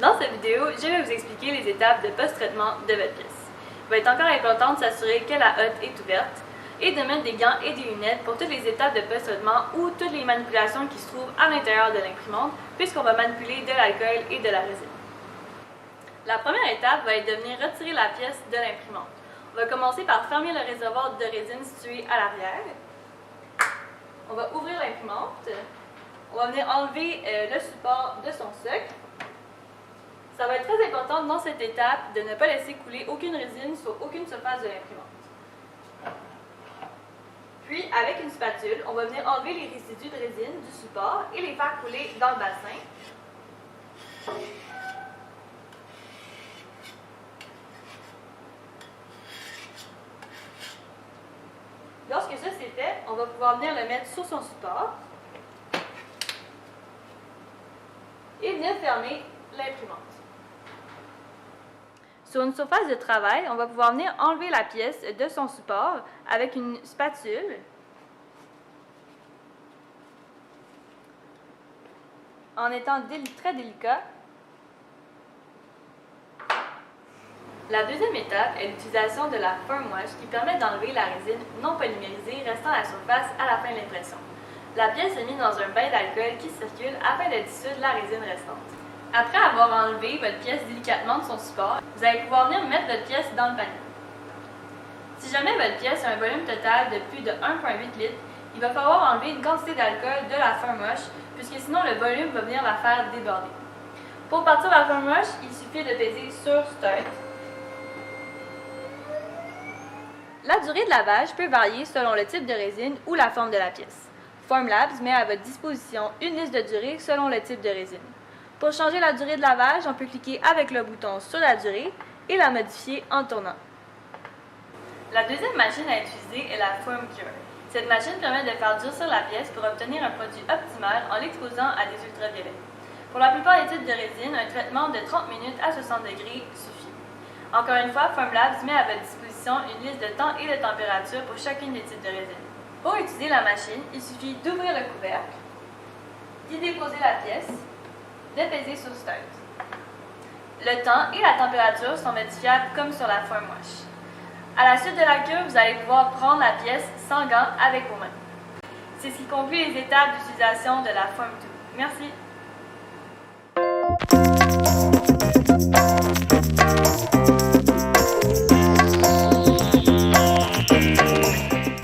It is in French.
Dans cette vidéo, je vais vous expliquer les étapes de post-traitement de votre pièce. Il va être encore important de s'assurer que la hotte est ouverte et de mettre des gants et des lunettes pour toutes les étapes de post-traitement ou toutes les manipulations qui se trouvent à l'intérieur de l'imprimante, puisqu'on va manipuler de l'alcool et de la résine. La première étape va être de venir retirer la pièce de l'imprimante. On va commencer par fermer le réservoir de résine situé à l'arrière. On va ouvrir l'imprimante. On va venir enlever le support de son socle. Ça va être très important dans cette étape de ne pas laisser couler aucune résine sur aucune surface de l'imprimante. Puis, avec une spatule, on va venir enlever les résidus de résine du support et les faire couler dans le bassin. Lorsque ça c'est fait, on va pouvoir venir le mettre sur son support et venir fermer l'imprimante. Sur une surface de travail, on va pouvoir venir enlever la pièce de son support avec une spatule. En étant très délicat. La deuxième étape est l'utilisation de la foam wash qui permet d'enlever la résine non polymérisée restant à la surface à la fin de l'impression. La pièce est mise dans un bain d'alcool qui circule afin de dissoudre la résine restante. Après avoir enlevé votre pièce délicatement de son support, vous allez pouvoir venir mettre votre pièce dans le panier. Si jamais votre pièce a un volume total de plus de 1,8 litres, il va falloir enlever une quantité d'alcool de la foam wash, puisque sinon le volume va venir la faire déborder. Pour partir la foam wash, il suffit de peser sur Start. La durée de lavage peut varier selon le type de résine ou la forme de la pièce. Formlabs met à votre disposition une liste de durée selon le type de résine. Pour changer la durée de lavage, on peut cliquer avec le bouton sur la durée et la modifier en tournant. La deuxième machine à utiliser est la Foam Cure. Cette machine permet de faire durcir la pièce pour obtenir un produit optimal en l'exposant à des ultraviolets. Pour la plupart des types de résine, un traitement de 30 minutes à 60 degrés suffit. Encore une fois, Formlabs met à votre disposition une liste de temps et de température pour chacune des types de résine. Pour utiliser la machine, il suffit d'ouvrir le couvercle, d'y déposer la pièce, de peser sur Start. Le temps et la température sont modifiables comme sur la foam wash. À la suite de la cure, vous allez pouvoir prendre la pièce sans gants avec vos mains. C'est ce qui conclut les étapes d'utilisation de la Foam Tool. Merci.